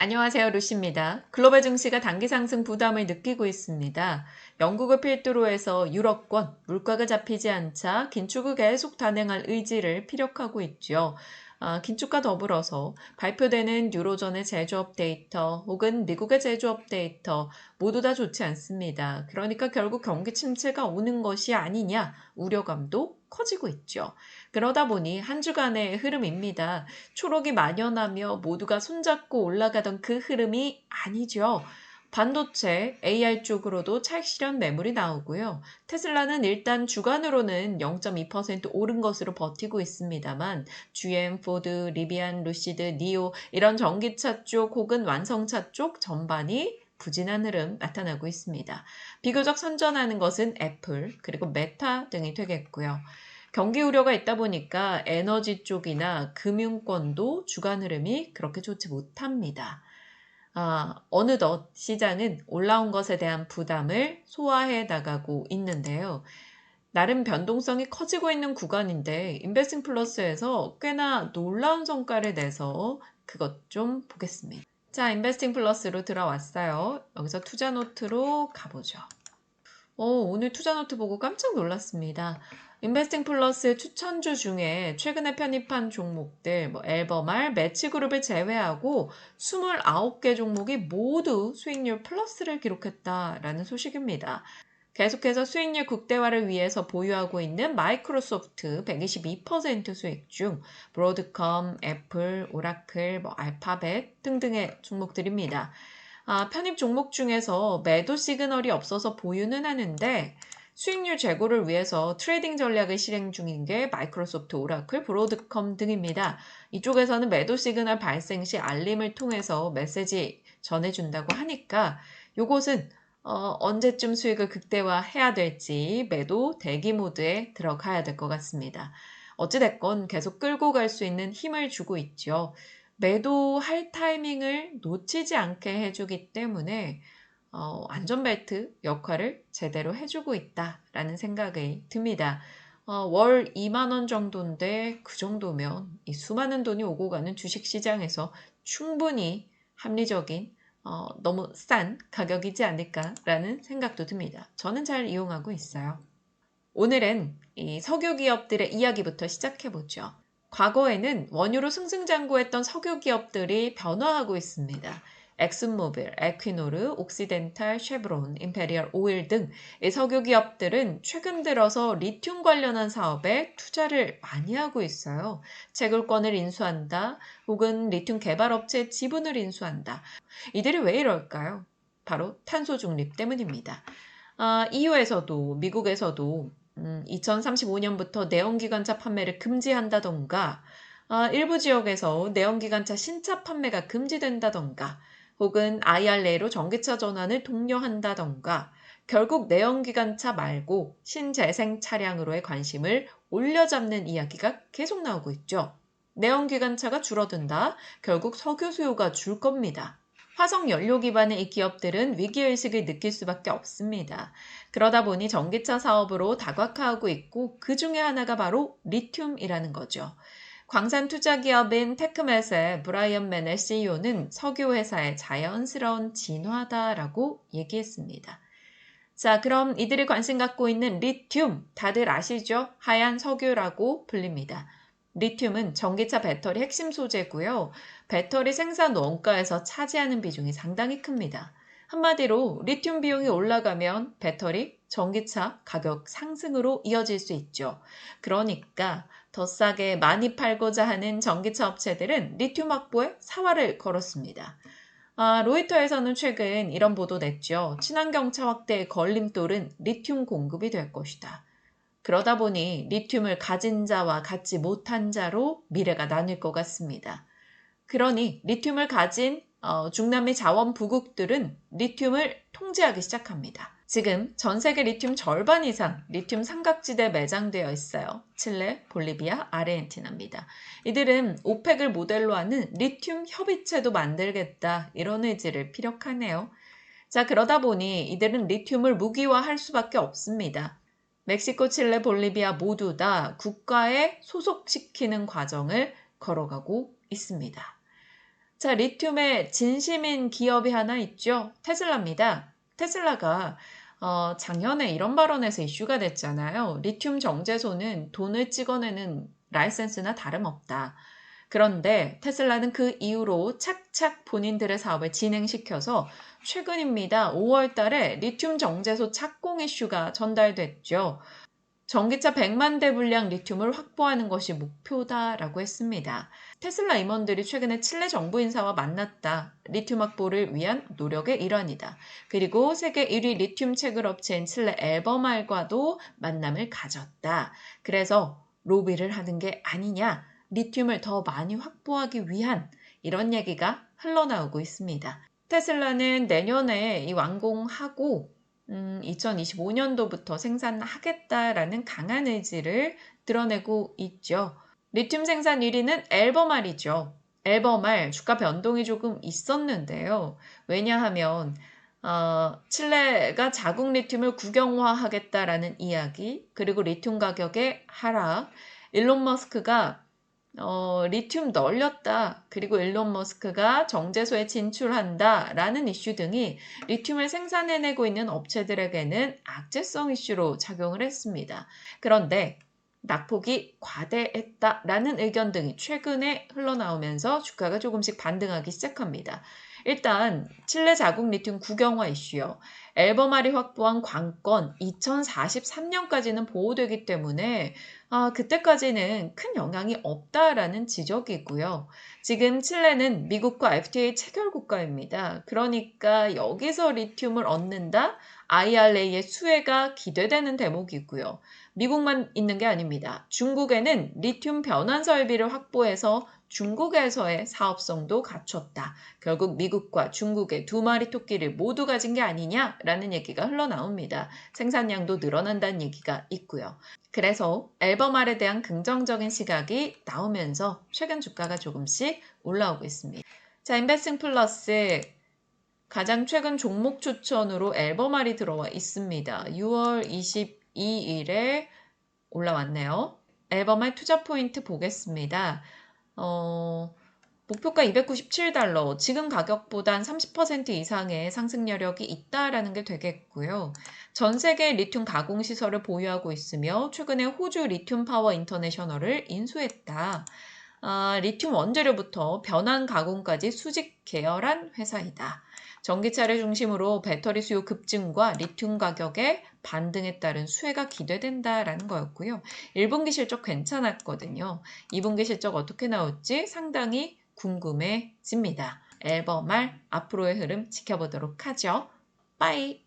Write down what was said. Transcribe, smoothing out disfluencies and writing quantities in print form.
안녕하세요, 루시입니다. 글로벌 증시가 단기 상승 부담을 느끼고 있습니다. 영국을 필두로 해서 유럽권 물가가 잡히지 않자 긴축을 계속 단행할 의지를 피력하고 있죠. 긴축과 더불어서 발표되는 유로존의 제조업 데이터 혹은 미국의 제조업 데이터 모두 다 좋지 않습니다. 그러니까 결국 경기 침체가 오는 것이 아니냐 우려감도 커지고 있죠. 그러다 보니 한 주간의 흐름입니다. 초록이 만연하며 모두가 손잡고 올라가던 그 흐름이 아니죠. 반도체, AR 쪽으로도 차익 실현 매물이 나오고요. 테슬라는 일단 주간으로는 0.2% 오른 것으로 버티고 있습니다만 GM, 포드, 리비안, 루시드, 니오 이런 전기차 쪽 혹은 완성차 쪽 전반이 부진한 흐름 나타나고 있습니다. 비교적 선전하는 것은 애플 그리고 메타 등이 되겠고요. 경기 우려가 있다 보니까 에너지 쪽이나 금융권도 주간 흐름이 그렇게 좋지 못합니다. 어느덧 시장은 올라온 것에 대한 부담을 소화해 나가고 있는데요. 나름 변동성이 커지고 있는 구간인데 인베스팅 플러스에서 꽤나 놀라운 성과를 내서 그것 좀 보겠습니다. 자, 인베스팅 플러스로 들어왔어요. 여기서 투자 노트로 가보죠. 오늘 투자 노트 보고 깜짝 놀랐습니다. 인베스팅 플러스 추천주 중에 최근에 편입한 종목들, 앨범알, 매치그룹을 제외하고 29개 종목이 모두 수익률 플러스를 기록했다라는 소식입니다. 계속해서 수익률 극대화를 위해서 보유하고 있는 마이크로소프트 122% 수익 중 브로드컴, 애플, 오라클, 알파벳 등등의 종목들입니다. 편입 종목 중에서 매도 시그널이 없어서 보유는 하는데 수익률 제고를 위해서 트레이딩 전략을 실행 중인 게 마이크로소프트, 오라클, 브로드컴 등입니다. 이쪽에서는 매도 시그널 발생 시 알림을 통해서 메시지 전해준다고 하니까 요것은 언제쯤 수익을 극대화해야 될지 매도 대기 모드에 들어가야 될 것 같습니다. 어찌됐건 계속 끌고 갈 수 있는 힘을 주고 있죠. 매도할 타이밍을 놓치지 않게 해주기 때문에 안전벨트 역할을 제대로 해주고 있다라는 생각이 듭니다. 월 2만 원 정도인데 그 정도면 이 수많은 돈이 오고 가는 주식시장에서 충분히 합리적인 너무 싼 가격이지 않을까라는 생각도 듭니다. 저는 잘 이용하고 있어요. 오늘은 이 석유 기업들의 이야기부터 시작해보죠. 과거에는 원유로 승승장구했던 석유 기업들이 변화하고 있습니다. 엑슨모빌, 에퀴노르, 옥시덴탈, 쉐브론, 임페리얼 오일 등 이 석유 기업들은 최근 들어서 리튬 관련한 사업에 투자를 많이 하고 있어요. 채굴권을 인수한다, 혹은 리튬 개발업체의 지분을 인수한다. 이들이 왜 이럴까요? 바로 탄소 중립 때문입니다. EU에서도 미국에서도 2035년부터 내연기관차 판매를 금지한다던가 일부 지역에서 내연기관차 신차 판매가 금지된다던가 혹은 IRA로 전기차 전환을 독려한다던가 결국 내연기관차 말고 신재생 차량으로의 관심을 올려잡는 이야기가 계속 나오고 있죠. 내연기관차가 줄어든다. 결국 석유 수요가 줄 겁니다. 화석 연료 기반의 이 기업들은 위기의식을 느낄 수밖에 없습니다. 그러다 보니 전기차 사업으로 다각화하고 있고 그 중에 하나가 바로 리튬이라는 거죠. 광산 투자 기업인 테크맷의 브라이언 맨의 CEO는 석유 회사의 자연스러운 진화다라고 얘기했습니다. 자, 그럼 이들이 관심 갖고 있는 리튬, 다들 아시죠? 하얀 석유라고 불립니다. 리튬은 전기차 배터리 핵심 소재고요. 배터리 생산 원가에서 차지하는 비중이 상당히 큽니다. 한마디로 리튬 비용이 올라가면 배터리, 전기차 가격 상승으로 이어질 수 있죠. 그러니까 더 싸게 많이 팔고자 하는 전기차 업체들은 리튬 확보에 사활을 걸었습니다. 로이터에서는 최근 이런 보도 냈죠. 친환경차 확대의 걸림돌은 리튬 공급이 될 것이다. 그러다 보니 리튬을 가진 자와 갖지 못한 자로 미래가 나뉠 것 같습니다. 그러니 리튬을 가진 중남미 자원 부국들은 리튬을 통제하기 시작합니다. 지금 전 세계 리튬 절반 이상 리튬 삼각지대에 매장되어 있어요. 칠레, 볼리비아, 아르헨티나입니다. 이들은 오펙을 모델로 하는 리튬 협의체도 만들겠다 이런 의지를 피력하네요. 자, 그러다 보니 이들은 리튬을 무기화할 수밖에 없습니다. 멕시코, 칠레, 볼리비아 모두 다 국가에 소속시키는 과정을 걸어가고 있습니다. 자, 리튬에 진심인 기업이 하나 있죠. 테슬라입니다. 테슬라가 작년에 이런 발언에서 이슈가 됐잖아요. 리튬 정제소는 돈을 찍어내는 라이센스나 다름없다. 그런데 테슬라는 그 이후로 착착 본인들의 사업을 진행시켜서 최근입니다. 5월 달에 리튬 정제소 착공 이슈가 전달됐죠. 전기차 100만 대 분량 리튬을 확보하는 것이 목표다라고 했습니다. 테슬라 임원들이 최근에 칠레 정부 인사와 만났다. 리튬 확보를 위한 노력의 일환이다. 그리고 세계 1위 리튬 채굴 업체인 칠레 앨버말과도 만남을 가졌다. 그래서 로비를 하는 게 아니냐, 리튬을 더 많이 확보하기 위한 이런 얘기가 흘러나오고 있습니다. 테슬라는 내년에 이 완공하고 2025년도부터 생산하겠다라는 강한 의지를 드러내고 있죠. 리튬 생산 1위는 앨버말이죠. 앨버말 주가 변동이 조금 있었는데요. 왜냐하면 칠레가 자국 리튬을 국영화하겠다라는 이야기, 그리고 리튬 가격의 하락, 일론 머스크가 리튬 널렸다. 그리고 일론 머스크가 정제소에 진출한다. 라는 이슈 등이 리튬을 생산해내고 있는 업체들에게는 악재성 이슈로 작용을 했습니다. 그런데 낙폭이 과대했다라는 의견 등이 최근에 흘러나오면서 주가가 조금씩 반등하기 시작합니다. 일단 칠레 자국 리튬 국영화 이슈요. 앨버말이 확보한 관건 2043년까지는 보호되기 때문에 그때까지는 큰 영향이 없다라는 지적이고요. 지금 칠레는 미국과 FTA 체결 국가입니다. 그러니까 여기서 리튬을 얻는다? IRA의 수혜가 기대되는 대목이고요. 미국만 있는 게 아닙니다. 중국에는 리튬 변환 설비를 확보해서 중국에서의 사업성도 갖췄다. 결국 미국과 중국의 두 마리 토끼를 모두 가진 게 아니냐라는 얘기가 흘러나옵니다. 생산량도 늘어난다는 얘기가 있고요. 그래서 앨버말에 대한 긍정적인 시각이 나오면서 최근 주가가 조금씩 올라오고 있습니다. 자, 인베스팅 플러스 가장 최근 종목 추천으로 앨버말이 들어와 있습니다. 6월 22일에 올라왔네요. 앨버말 투자 포인트 보겠습니다. 목표가 $297, 지금 가격보단 30% 이상의 상승 여력이 있다라는 게 되겠고요. 전 세계 리튬 가공 시설을 보유하고 있으며 최근에 호주 리튬 파워 인터내셔널을 인수했다. 리튬 원재료부터 변환 가공까지 수직 계열한 회사이다. 전기차를 중심으로 배터리 수요 급증과 리튬 가격의 반등에 따른 수혜가 기대된다라는 거였고요. 1분기 실적 괜찮았거든요. 2분기 실적 어떻게 나올지 상당히 궁금해집니다. 앨버말 앞으로의 흐름 지켜보도록 하죠. 빠이!